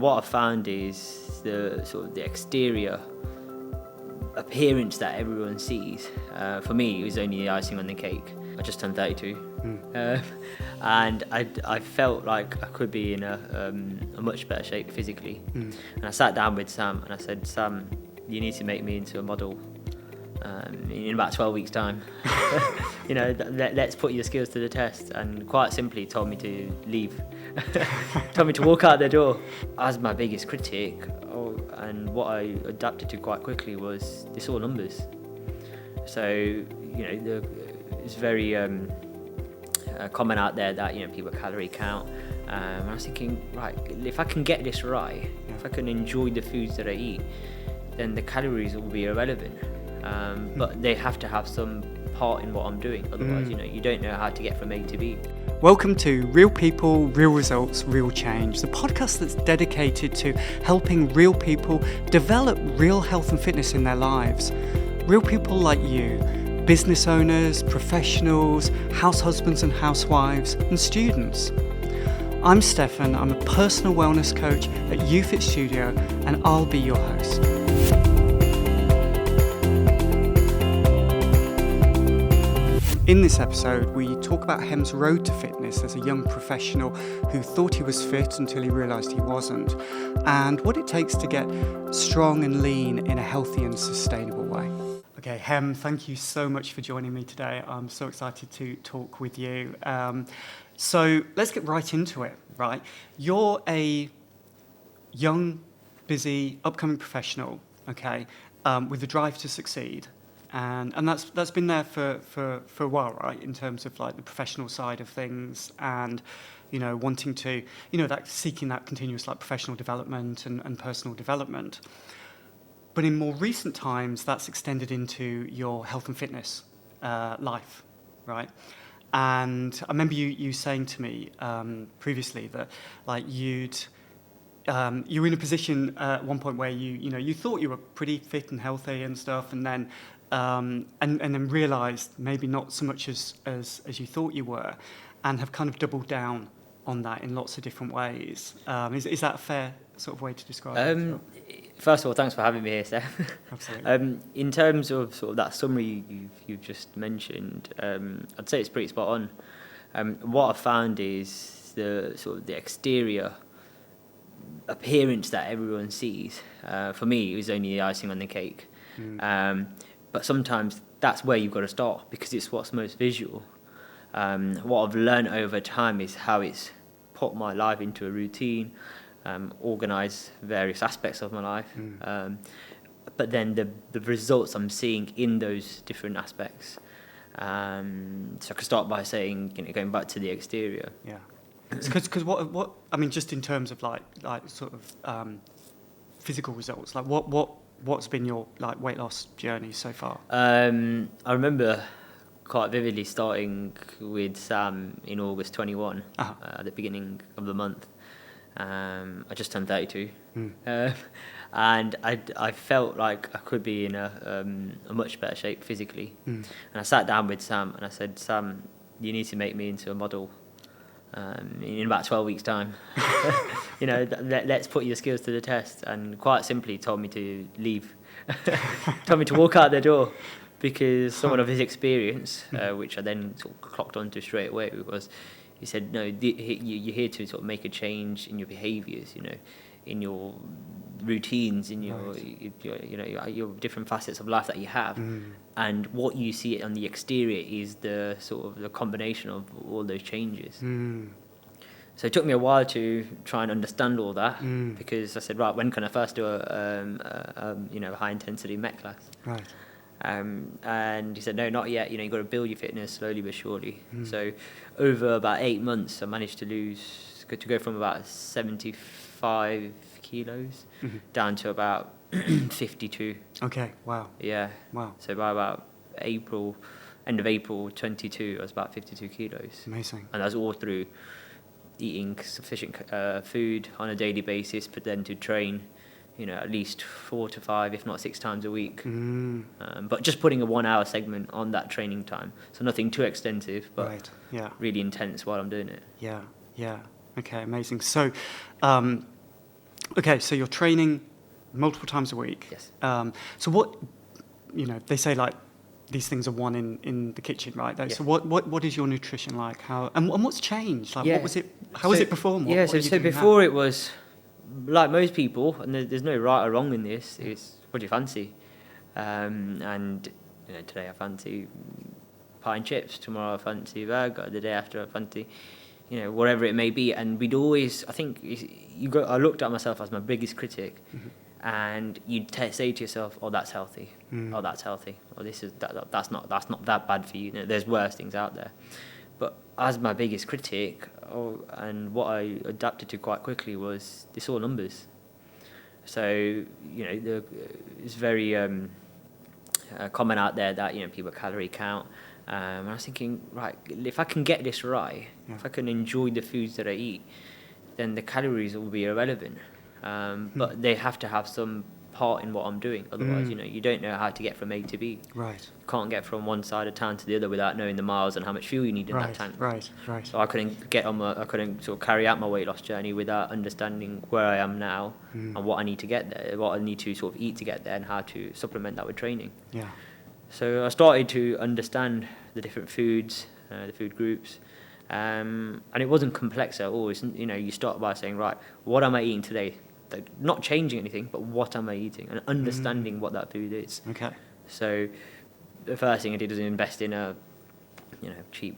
what I found is the sort of the exterior appearance that everyone sees. For me, it was only the icing on the cake. I just turned 32, and I felt like I could be in a much better shape physically. And I sat down with Sam and I said, Sam, you need to make me into a model in about 12 weeks' time. Let's put your skills to the test. And quite simply told me to leave. Told me to walk out the door. As my biggest critic, and what I adapted to quite quickly was it's all numbers. So, it's very common out there that, people calorie count. And I was thinking, right, if I can get this right, if I can enjoy the foods that I eat, then the calories will be irrelevant. But they have to have some part in what I'm doing. Otherwise, you don't know how to get from A to B. Welcome to Real People, Real Results, Real Change, the podcast that's dedicated to helping real people develop real health and fitness in their lives. Real people like you, business owners, professionals, house husbands and housewives, and students. I'm Stefan, I'm a personal wellness coach at UFit Studio, and I'll be your host. In this episode, we talk about Hem's road to fitness as a young professional who thought he was fit until he realised he wasn't, and what it takes to get strong and lean in a healthy and sustainable way. Okay, Hem, thank you so much for joining me today. I'm so excited to talk with you. So let's get right into it, right? You're a young, busy, upcoming professional, okay, with a drive to succeed. And that's been there for a while, right? In terms of like the professional side of things, and wanting to that seeking that continuous like professional development and personal development. But in more recent times, that's extended into your health and fitness life, right? And I remember you saying to me previously that like you were in a position at one point where you thought you were pretty fit and healthy and stuff, and then then realised maybe not so much as you thought you were, and have kind of doubled down on that in lots of different ways. Is that a fair sort of way to describe it? First of all, thanks for having me here, Steph. Absolutely. In terms of sort of that summary you've just mentioned, I'd say it's pretty spot on. What I found is the sort of the exterior appearance that everyone sees. For me, it was only the icing on the cake. But sometimes that's where you've got to start because it's what's most visual. What I've learned over time is how it's put my life into a routine, organise various aspects of my life, but then the results I'm seeing in those different aspects. So I could start by saying, going back to the exterior. Yeah, because what I mean, just in terms of like sort of physical results, like what's been your like weight loss journey so far? I remember quite vividly starting with Sam in August 21, at the beginning of the month. I just turned 32, and I felt like I could be in a much better shape physically. And I sat down with Sam and I said, Sam, you need to make me into a model in about 12 weeks' time. Let's put your skills to the test. And quite simply told me to leave. Told me to walk out the door, because someone of his experience, which I then sort of clocked onto straight away, was he said, no, you're here to sort of make a change in your behaviours, in your routines, in your different facets of life that you have, and what you see on the exterior is the sort of the combination of all those changes. So it took me a while to try and understand all that, because I said, right, when can I first do a high intensity Met class? Right. And he said, no, not yet. You've got to build your fitness slowly but surely. So over about 8 months, I managed to go from about 75 kilos down to about 52. Okay. Wow. Yeah. Wow. So by about end of April 22, I was about 52 kilos. Amazing. And that was all through eating sufficient food on a daily basis, but then to train at least 4 to 5, if not 6 times a week. But just putting a 1 hour segment on that training time. So nothing too extensive, but really intense while I'm doing it. Yeah. Okay, amazing. So Okay, so you're training multiple times a week. Yes. So what, they say like these things are won in the kitchen, right? Yeah. So what is your nutrition like? How and what's changed? Like, Yeah. what was it? How was it before? So before it was like most people, and there's no right or wrong in this. It's what do you fancy, and today I fancy pie and chips. Tomorrow I fancy a burger. The day after I fancy, whatever it may be. And we'd always, I think, I looked at myself as my biggest critic. Mm-hmm. And you'd say to yourself, "Oh, that's healthy. Oh, that's healthy. Oh, that's not that bad for you. There's worse things out there." But as my biggest critic, and what I adapted to quite quickly was it's all numbers. So it's very common out there that people calorie count. And I was thinking, right, if I can get this right, if I can enjoy the foods that I eat, then the calories will be irrelevant. But they have to have some part in what I'm doing. Otherwise, you don't know how to get from A to B. Right. You can't get from one side of town to the other without knowing the miles and how much fuel you need in that tank. Right. So I couldn't sort of carry out my weight loss journey without understanding where I am now and what I need to get there, what I need to sort of eat to get there, and how to supplement that with training. Yeah. So I started to understand the different foods, the food groups. And it wasn't complex at all. You start by saying, right, what am I eating today? Not changing anything, but what am I eating, and understanding what that food is. Okay. So the first thing I did was invest in a cheap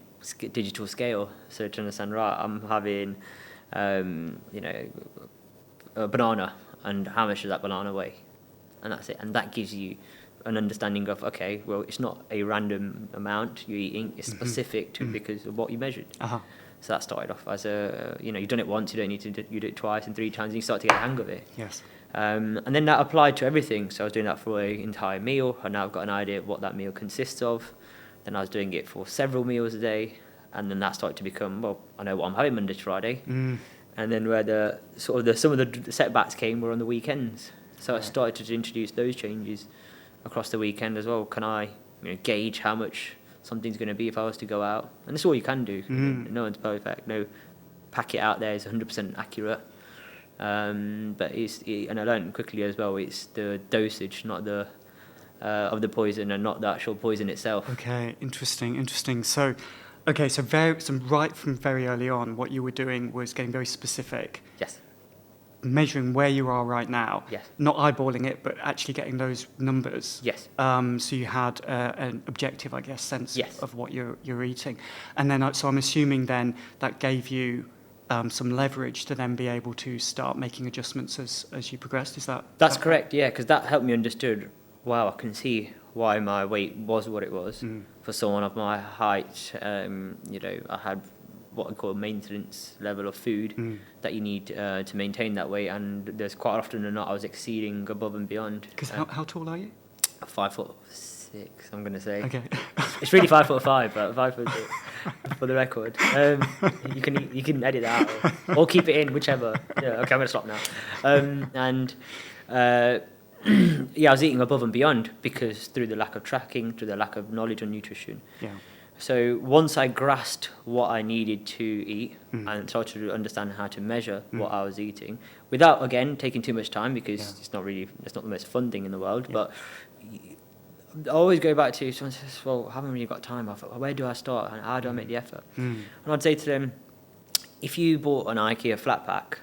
digital scale, so to understand, right, I'm having a banana, and how much does that banana weigh, and that's it. And that gives you an understanding of, okay, well, it's not a random amount you're eating, it's specific to because of what you measured. So that started off as you've done it once, you don't need to you do it twice and 3 times, and you start to get a hang of it. Yes. And then that applied to everything. So I was doing that for an entire meal, and now I've got an idea of what that meal consists of. Then I was doing it for several meals a day, and then that started to become, well, I know what I'm having Monday to Friday. And then where some of the setbacks came were on the weekends. So I started to introduce those changes across the weekend as well. Can I gauge how much something's going to be if I was to go out? And that's all you can do. No one's perfect. No packet out there is 100% accurate. But and I learned quickly as well, it's the dosage, not the of the poison, and not the actual poison itself. Okay, interesting. So right from very early on, what you were doing was getting very specific. Yes. Measuring where you are right now. Yes. Not eyeballing it, but actually getting those numbers. Yes. So you had an objective, I guess, sense of what you're eating. And then, so I'm assuming then that gave you some leverage to then be able to start making adjustments as you progressed. That's correct? Yeah, because that helped me understood, wow, I can see why my weight was what it was. For someone of my height, I had what I call a maintenance level of food that you need to maintain that weight, and there's quite often than not I was exceeding above and beyond. Because how tall are you? 5'6", I'm going to say. Okay. It's really 5'5", but 5'6" for the record. You can edit that out or keep it in, whichever. Yeah, okay, I'm going to stop now. I was eating above and beyond because through the lack of tracking, through the lack of knowledge on nutrition. Yeah. So once I grasped what I needed to eat and started to understand how to measure what I was eating, without, again, taking too much time, because it's not the most fun thing in the world, but I always go back to, someone says, well, I haven't really got time. Where do I start and how do I make the effort? And I'd say to them, if you bought an IKEA flat pack,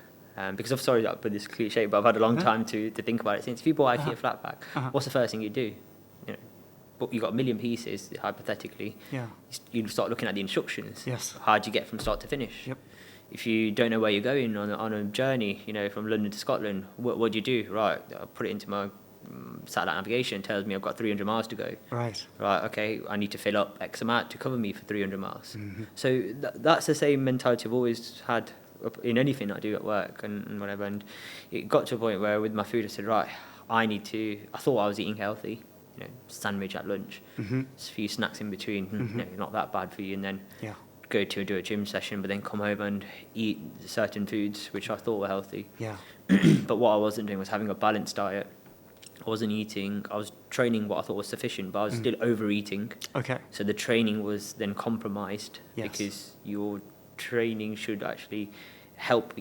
because I'm sorry that I put this cliche, but I've had a long time to think about it since. If you bought IKEA flat pack, what's the first thing you do? But you've got a million pieces, hypothetically. Yeah. You start looking at the instructions. Yes. How do you get from start to finish? Yep. If you don't know where you're going on a journey, from London to Scotland, what do you do? Right, I put it into my satellite navigation. It tells me I've got 300 miles to go. Right. Right, okay, I need to fill up X amount to cover me for 300 miles. So that's the same mentality I've always had in anything I do at work and whatever. And it got to a point where with my food I said, right, I thought I was eating healthy. Sandwich at lunch, a few snacks in between, not that bad for you, and then go to do a gym session, but then come home and eat certain foods which I thought were healthy. Yeah. But what I wasn't doing was having a balanced diet. I was training what I thought was sufficient, but I was still overeating. Okay. So the training was then compromised because Yes. your training should actually help,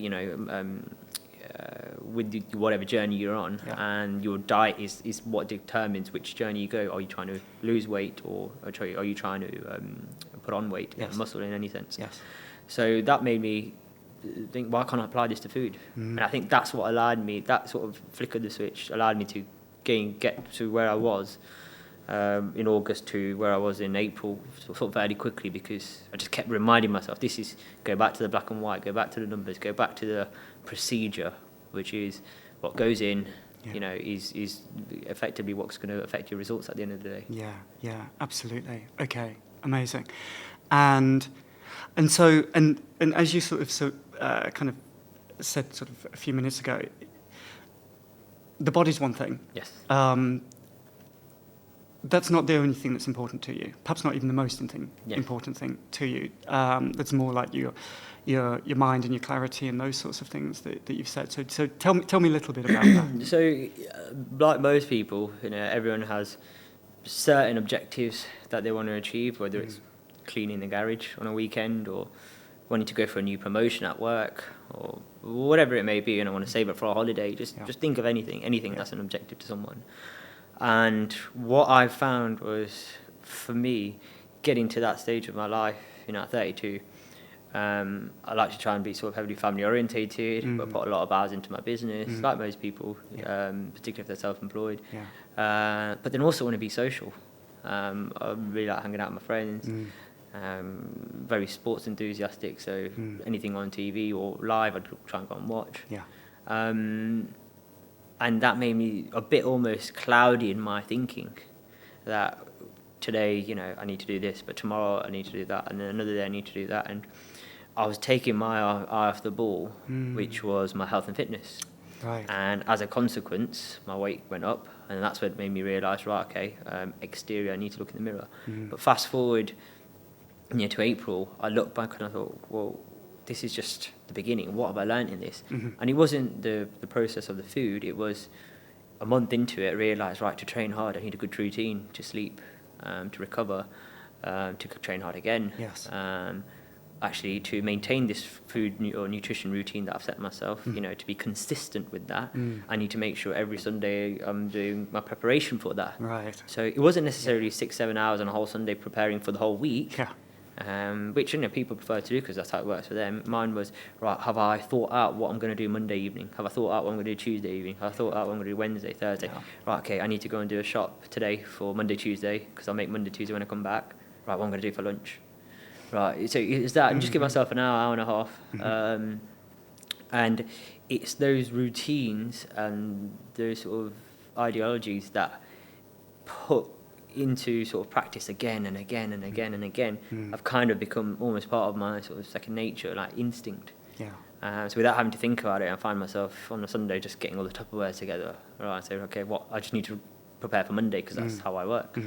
whatever journey you're on, Yeah. and your diet is what determines which journey you go. Are you trying to lose weight, or are you trying to put on weight, Yes. muscle in any sense? Yes. So that made me think, why can't I apply this to food? And I think that's what allowed me, that sort of flick of the switch allowed me to get to where I was in August to where I was in April, sort of fairly quickly, because I just kept reminding myself, this is, go back to the black and white, go back to the numbers, go back to the procedure, which is what goes in, is effectively what's going to affect your results at the end of the day. Yeah, absolutely. Okay, amazing. And so as you sort of kind of said sort of a few minutes ago, the body's one thing. Yes. That's not the only thing that's important to you. Perhaps not even the most important thing to you. That's more like your mind and your clarity and those sorts of things that you've said. So tell me a little bit about that. So, like most people, everyone has certain objectives that they want to achieve, whether it's cleaning the garage on a weekend, or wanting to go for a new promotion at work, or whatever it may be, and I want to save it for a holiday. Just think of anything that's an objective to someone. And what I found was, for me, getting to that stage of my life, at 32, I like to try and be sort of heavily family orientated, but put a lot of hours into my business, like most people, particularly if they're self-employed. But then also want to be social. I really like hanging out with my friends. Very sports enthusiastic, so anything on TV or live, I'd try and go and watch. And that made me a bit almost cloudy in my thinking, that today, I need to do this, but tomorrow I need to do that, and then another day I need to do that. And I was taking my eye off the ball, which was my health and fitness. Right. And as a consequence, my weight went up, and that's what made me realise, exterior, I need to look in the mirror. But fast forward to April, I looked back and I thought, well, this is just the beginning. What have I learned in this? And it wasn't the process of the food. It was a month into it, I realised, to train hard, I need a good routine, to sleep, to recover, to train hard again. Yes. Actually, to maintain this food or nutrition routine that I've set myself, to be consistent with that, I need to make sure every Sunday I'm doing my preparation for that. Right. So it wasn't necessarily 6-7 hours on a whole Sunday preparing for the whole week. Which people prefer to do because that's how it works for them. Mine was, have I thought out what I'm going to do Monday evening? Have I thought out what I'm going to do Tuesday evening? Have I thought out what I'm going to do Wednesday, Thursday? I need to go and do a shop today for Monday, Tuesday, because I'll make Monday, Tuesday when I come back. What I'm going to do for lunch. So it's that, and just give myself an hour and a half. And it's those routines and those sort of ideologies that put into sort of practice again and again and again and again, I've kind of become almost part of my sort of second nature, like instinct. So without having to think about it, I find myself on a Sunday just getting all the Tupperware together. I say, I just need to prepare for Monday because that's how I work.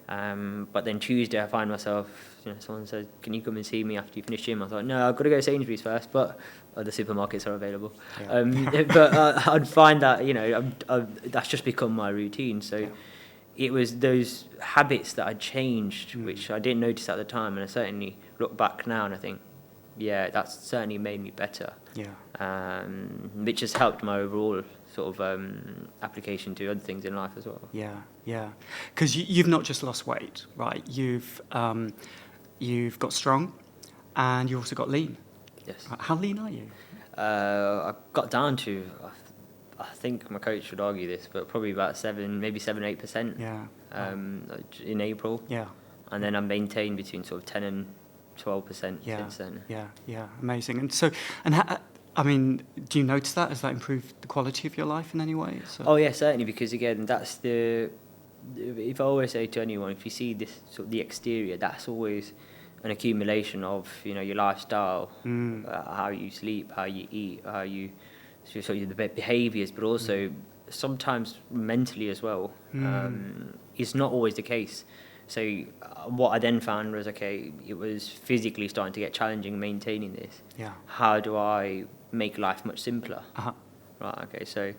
But then Tuesday I find myself, someone says, can you come and see me after you finish gym? I thought, no, I've got to go to Sainsbury's first, but other supermarkets are available. But I'd find that, that's just become my routine. So it was those habits that I changed, which I didn't notice at the time, and I certainly look back now and I think, that's certainly made me better. Which has helped my overall sort of application to other things in life as well. Because you've not just lost weight, right? You've got strong, and you also got lean. Yes. How lean are you? I got down to, I think my coach would argue this, but probably about 8%. In April. And then I maintained between sort of 10 and 12% since then. Amazing. And so, do you notice that? Has that improved the quality of your life in any way? So? Oh yeah, certainly, because again, that's if I always say to anyone, if you see this sort of the exterior, that's always an accumulation of your lifestyle, how you sleep, how you eat, how you sort of the behaviours, but also sometimes mentally as well. It's not always the case. So what I then found was, it was physically starting to get challenging maintaining this. How do I make life much simpler? So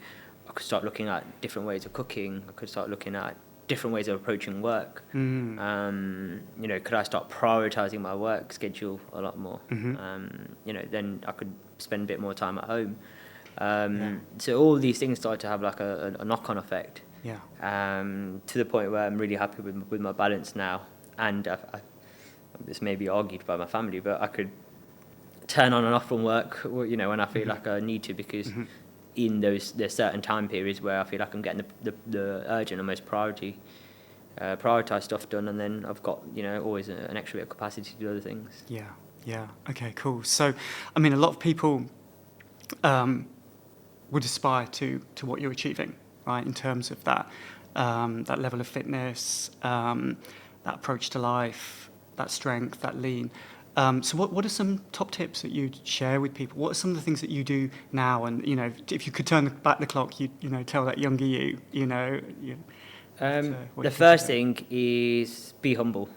I could start looking at different ways of cooking. I could start looking at different ways of approaching work. Could I start prioritising my work schedule a lot more? Then I could spend a bit more time at home. So all these things start to have like a knock-on effect. Yeah. To the point where I'm really happy with my balance now. And this may be argued by my family, but I could turn on and off from work, you know, when I feel like I need to, because in there's certain time periods where I feel like I'm getting the urgent and most prioritise stuff done, and then I've got, you know, always an extra bit of capacity to do other things. Yeah, yeah. Okay, cool. So, I mean, a lot of people would aspire to what you're achieving, right, in terms of that level of fitness, that approach to life, that strength, that lean. So what are some top tips that you'd share with people? What are some of the things that you do now? And, you know, if you could turn back the clock, you know, tell that younger you know. The first thing is be humble.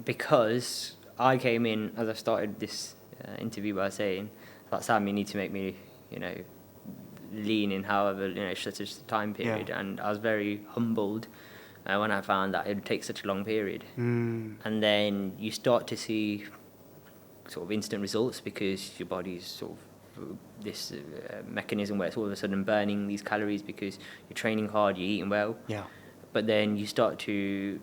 Because I came in, as I started this interview by saying, like, Sam, you need to make me, you know, lean in however, you know, such a time period. Yeah. And I was very humbled when I found that it would take such a long period. And then you start to see sort of instant results, because your body's sort of this mechanism where it's all of a sudden burning these calories because you're training hard, you're eating well. Yeah. But then you start to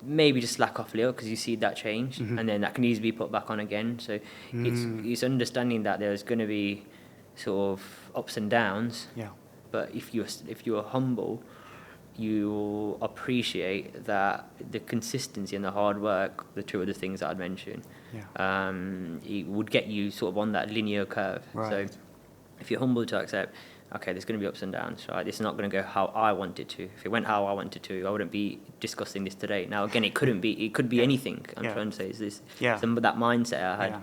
maybe just slack off a little because you see that change, and then that can easily be put back on again. So it's understanding that there's going to be sort of ups and downs. Yeah. But if you're humble, you appreciate that the consistency and the hard work, the two other things that I'd mentioned, it would get you sort of on that linear curve. Right. So if you're humble to accept, okay, there's going to be ups and downs, right? This is not going to go how I want it to. If it went how I wanted to, I wouldn't be discussing this today. Now, again, it could be anything. I'm trying to say is this, some of that mindset I had. Yeah.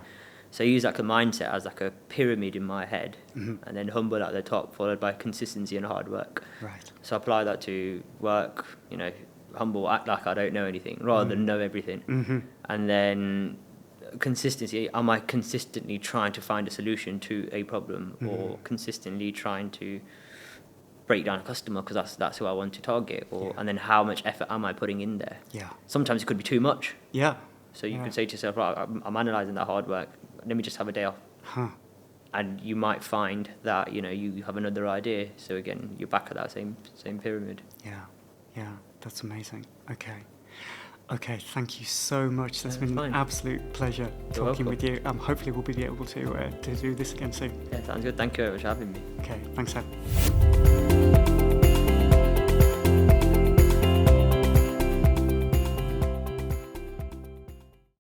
So I use like a mindset as like a pyramid in my head, and then humble at the top, followed by consistency and hard work. Right. So apply that to work, you know, humble, act like I don't know anything, rather than know everything. And then consistency, am I consistently trying to find a solution to a problem, or consistently trying to break down a customer because that's who I want to target, or and then how much effort am I putting in there? Yeah. Sometimes it could be too much. Yeah. So you can say to yourself, right, I'm analysing that hard work, let me just have a day off. And you might find that, you know, you have another idea. So again, you're back at that same pyramid. Yeah, that's amazing. Okay, thank you so much. That's been an absolute pleasure talking with you. Hopefully we'll be able to do this again soon. Yeah, sounds good. Thank you very much for having me. Okay, thanks, Ed.